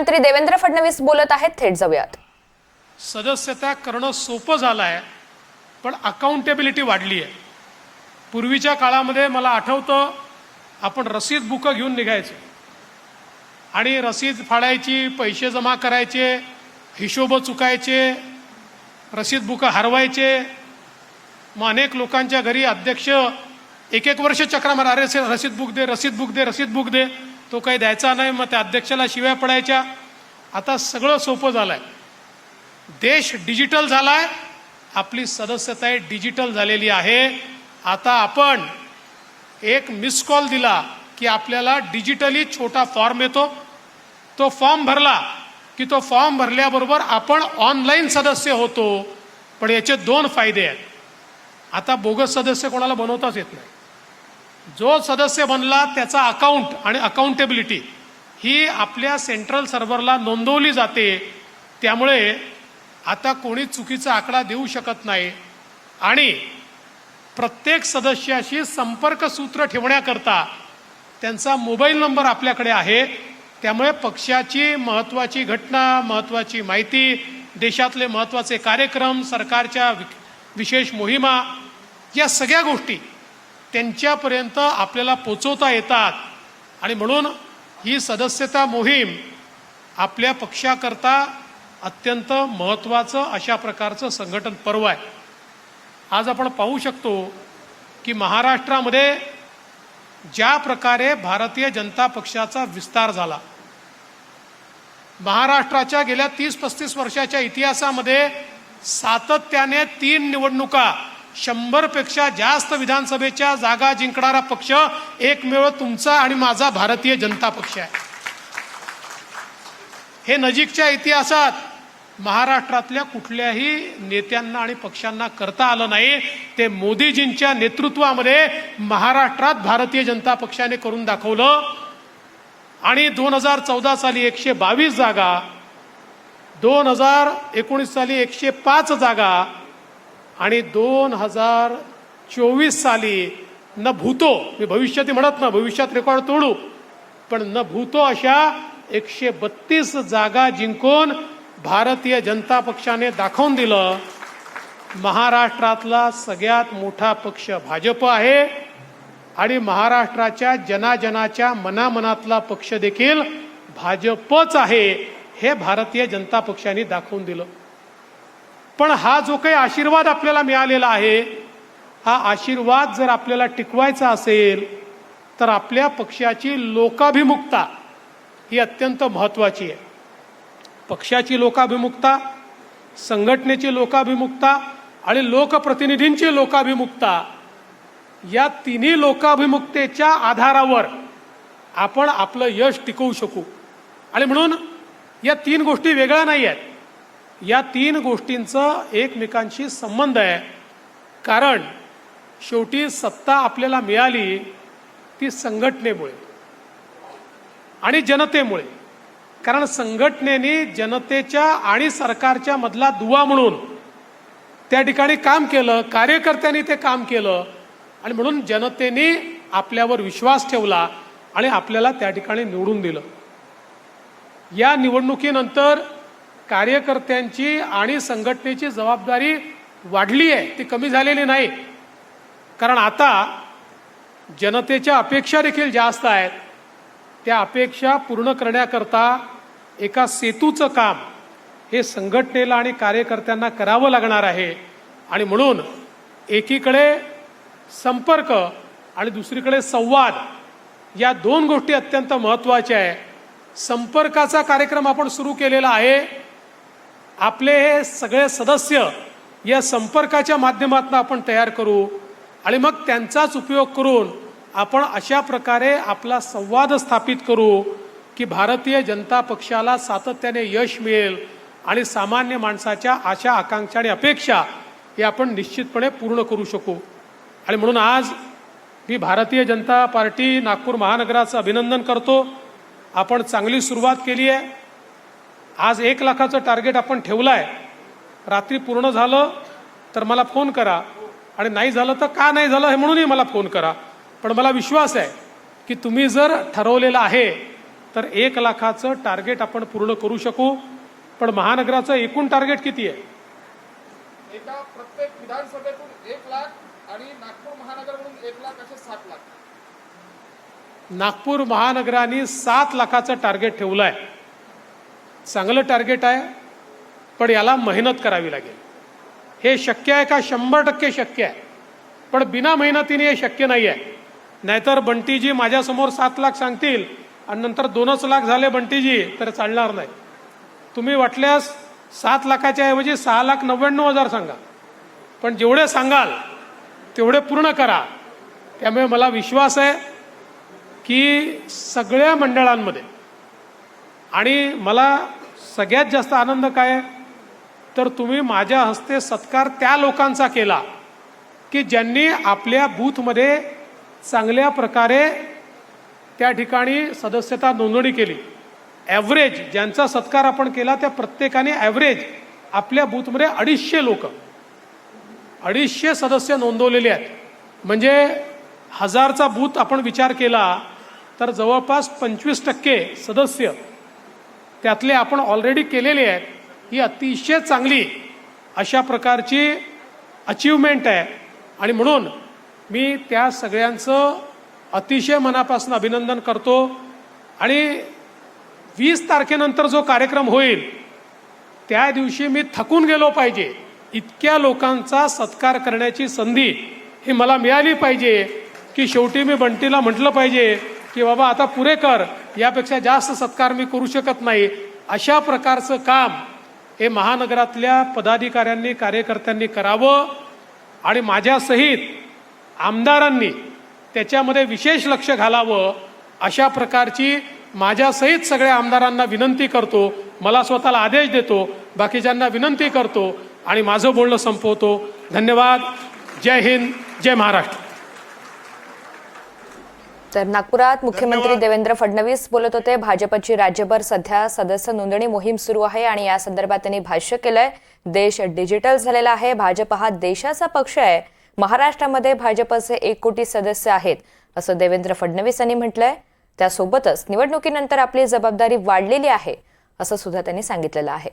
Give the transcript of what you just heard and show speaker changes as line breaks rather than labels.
मंत्री देवेंद्र फडणवीस बोलत आहेत, थेट जाऊयात.
सदस्यता करणं सोपं झालं आहे, पण अकाउंटेबिलिटी वाढली आहे. पूर्वीच्या काळामध्ये मला आठवतं, आपण रसीद बुकं घेऊन निघायचो आणि रसीद फाडायची, पैसे जमा करायचे, हिशोब चुकायचे, रसीद बुकं हरवायचे. मग अनेक लोकांच्या घरी अध्यक्ष एक एक वर्ष चक्रा मारा, अरे रसीद बुक दे, रसीद बुक दे, रसीद बुक दे. तो काही द्यायचा नाही, मग त्या अध्यक्षाला शिव्या पडायच्या. आता सगळं सोपं झालं आहे. देश डिजिटल झाला आहे, आपली सदस्यता डिजिटल झालेली आहे. आता आपण एक मिस कॉल दिला की आपल्याला डिजिटली छोटा फॉर्म येतो. तो फॉर्म भरला की तो फॉर्म भरल्याबरोबर आपण ऑनलाईन सदस्य होतो. पण याचे दोन फायदे आहेत. आता बोगस सदस्य कोणाला बनवताच येत नाही. जो सदस्य बनला त्याचा अकाउंट आणि अकाउंटेबिलिटी ही आपल्या सेंट्रल सर्व्हरला नोंदवली जाते. त्यामुळे आता कोणी चुकीचा आकडा देऊ शकत नाही. आणि प्रत्येक सदस्याशी संपर्क सूत्र ठेवण्याकरता त्यांचा मोबाईल नंबर आपल्याकडे आहे. त्यामुळे पक्षाची महत्त्वाची घटना, महत्त्वाची माहिती, देशातले महत्त्वाचे कार्यक्रम, सरकारच्या विशेष मोहिमा, या सगळ्या गोष्टी त्यांच्यापर्यंत आपल्याला पोचवता येतात. आणि म्हणून ही सदस्यता मोहीम आपल्या पक्षाकरता अत्यंत महत्त्वाचं अशा प्रकारचं संघटन पर्व आहे. आज आपण पाहू शकतो की महाराष्ट्रामध्ये ज्या प्रकारे भारतीय जनता पक्षाचा विस्तार झाला, महाराष्ट्राच्या गेल्या 30-35 वर्षाच्या इतिहासामध्ये सातत्याने 3 निवडणुका 100पेक्षा जास्त विधानसभेच्या जागा जिंकणारा पक्ष एकमेव तुमचा आणि माझा भारतीय जनता पक्ष आहे. हे नजीकच्या इतिहासात महाराष्ट्रातल्या कुठल्याही नेत्यांना आणि पक्षांना करता आलं नाही. ते मोदीजींच्या नेतृत्वामध्ये महाराष्ट्रात भारतीय जनता पक्षाने करून दाखवलं. आणि 2014 साली 122 जागा, 2019 साली 105 जागा आणि 2024 साली न भूतो, मी भविष्यात म्हणत ना, भविष्यात रेकॉर्ड तोडू, पण न भूतो अशा 132 जागा जिंकून भारतीय जनता पक्षाने दाखवून दिलं महाराष्ट्रातला सगळ्यात मोठा पक्ष भाजप आहे. आणि महाराष्ट्राच्या जनाजनाच्या मनामनातला पक्ष देखील भाजपच आहे, हे भारतीय जनता पक्षाने दाखवून दिलं. पण हा जो काही आशीर्वाद आपल्याला मिळालेला आहे, हा आशीर्वाद जर आपल्याला टिकवायचा असेल तर आपल्या पक्षाची लोकाभिमुखता ही अत्यंत महत्त्वाची आहे. पक्षाची लोकाभिमुखता, संघटनेची लोकाभिमुखता आणि लोकप्रतिनिधींची लोकाभिमुखता, या तिन्ही लोकाभिमुखतेच्या आधारावर आपण आपलं यश टिकवू शकू. आणि म्हणून या 3 गोष्टी वेगळ्या नाही आहेत. या 3 गोष्टींचं एकमेकांशी संबंध आहे. कारण शेवटी सत्ता आपल्याला मिळाली ती संघटनेमुळे आणि जनतेमुळे. कारण संघटनेने जनतेच्या आणि सरकारच्या मधला दुवा म्हणून त्या ठिकाणी काम केलं, कार्यकर्त्यांनी ते काम केलं. आणि म्हणून जनतेने आपल्यावर विश्वास ठेवला आणि आपल्याला त्या ठिकाणी निवडून दिलं. या निवडणुकीनंतर कार्यकर्त्यांची आणि संघटनेची जबाबदारी वाढली आहे, ती कमी झालेली नाही. कारण आता जनतेच्या अपेक्षा देखील जास्त आहेत. त्या अपेक्षा पूर्ण करण्याकरता एका सेतूचं काम हे संघटनेला आणि कार्यकर्त्यांना करावं लागणार आहे. आणि म्हणून एकीकडे संपर्क आणि दुसरीकडे संवाद, या 2 गोष्टी अत्यंत महत्त्वाच्या आहे. संपर्काचा कार्यक्रम आपण सुरू केलेला आहे. आपले हे सगळे सदस्य या संपर्काच्या माध्यमातून आपण तयार करू आणि मग त्यांचाच उपयोग करून आपण अशा प्रकारे आपला संवाद स्थापित करू की भारतीय जनता पक्षाला सातत्याने यश मिळेल आणि सामान्य माणसाच्या आशा, आकांक्षा आणि अपेक्षा हे आपण निश्चितपणे पूर्ण करू शकू. आणि म्हणून आज मी भारतीय जनता पार्टी नागपूर महानगराचं अभिनंदन करतो. आपण चांगली सुरुवात केली आहे. आज 1 लाखाचं टार्गेट आपण ठेवलं आहे. रात्री पूर्ण झालं तर मला फोन करा, आणि नाही झालं तर का नाही झालं हे म्हणूनही मला फोन करा. पण मला विश्वास आहे की तुम्ही जर ठरवलेलं आहे तर 1 लाखाचं टार्गेट आपण पूर्ण करू शकू. पण महानगराचं एकूण टार्गेट किती आहे?
एका प्रत्येक विधानसभेतून 1 लाख आणि नागपूर महानगरमधून 1 लाख असे 7 लाख.
नागपूर महानगराने 7 लाखाचं टार्गेट ठेवलं आहे. चांगलं टार्गेट आहे, पण याला मेहनत करावी लागेल. हे शक्य आहे का? 100% शक्य आहे, पण बिना मेहनतीने हे शक्य नाही आहे. नाहीतर बंटीजी माझ्यासमोर 7 लाख सांगतील आणि नंतर 2च लाख झाले बंटीजी, तर चालणार नाही. तुम्ही वाटल्यास 7 लाखाच्या ऐवजी 6,99,000 सांगा, पण जेवढे सांगाल तेवढे पूर्ण करा. त्यामुळे मला विश्वास आहे की सगळ्या मंडळांमध्ये, आणि मला सगळ्यात जास्त आनंद काय आहे तर तुम्ही माझ्या हस्ते सत्कार त्या लोकांचा केला की ज्यांनी आपल्या बूथमध्ये चांगल्या प्रकारे त्या ठिकाणी सदस्यता नोंदणी केली. ॲव्हरेज ज्यांचा सत्कार आपण केला त्या प्रत्येकाने ॲव्हरेज आपल्या बूथमध्ये 250 लोक, 250 सदस्य नोंदवलेले आहेत. म्हणजे 1000चा बूथ आपण विचार केला तर जवळपास 25% सदस्य त्यातले आपण ऑलरेडी केलेले आहेत. ही अतिशय चांगली अशा प्रकारची अचीवमेंट आहे, आणि म्हणून मी त्या सगळ्यांचं अतिशय मनापासून अभिनंदन करतो. आणि 20 तारखेनंतर जो कार्यक्रम होईल त्या दिवशी मी थकून गेलो पाहिजे. इतक्या लोकांचा सत्कार करण्याची संधी ही मला मिळाली पाहिजे की शेवटी मी बंटीला म्हटलं पाहिजे की बाबा आता पुरे कर, यापेक्षा जास्त सत्कार मी करू शकत नाही. अशा प्रकारचं काम हे महानगरातल्या पदाधिकाऱ्यांनी, कार्यकर्त्यांनी करावं, आणि माझ्यासहित आमदारांनी त्याच्यामध्ये विशेष लक्ष घालावं. अशा प्रकारची माझ्यासहित सगळ्या आमदारांना विनंती करतो. मला स्वतःला आदेश देतो, बाकीच्यांना विनंती करतो आणि माझं बोलणं संपवतो. धन्यवाद. जय हिंद, जय महाराष्ट्र.
तर नागपुरात मुख्यमंत्री देवेंद्र फडणवीस बोलत होते. भाजपची राज्यभर सध्या सदस्य नोंदणी मोहीम सुरू आहे आणि या संदर्भात त्यांनी भाष्य केलंय. देश डिजिटल झालेला आहे. भाजप हा देशाचा पक्ष आहे. महाराष्ट्रामध्ये भाजपचे 1 कोटी सदस्य आहेत असं देवेंद्र फडणवीस यांनी म्हटलंय. त्यासोबतच निवडणुकीनंतर आपली जबाबदारी वाढलेली आहे असं सुद्धा त्यांनी सांगितलेलं आहे.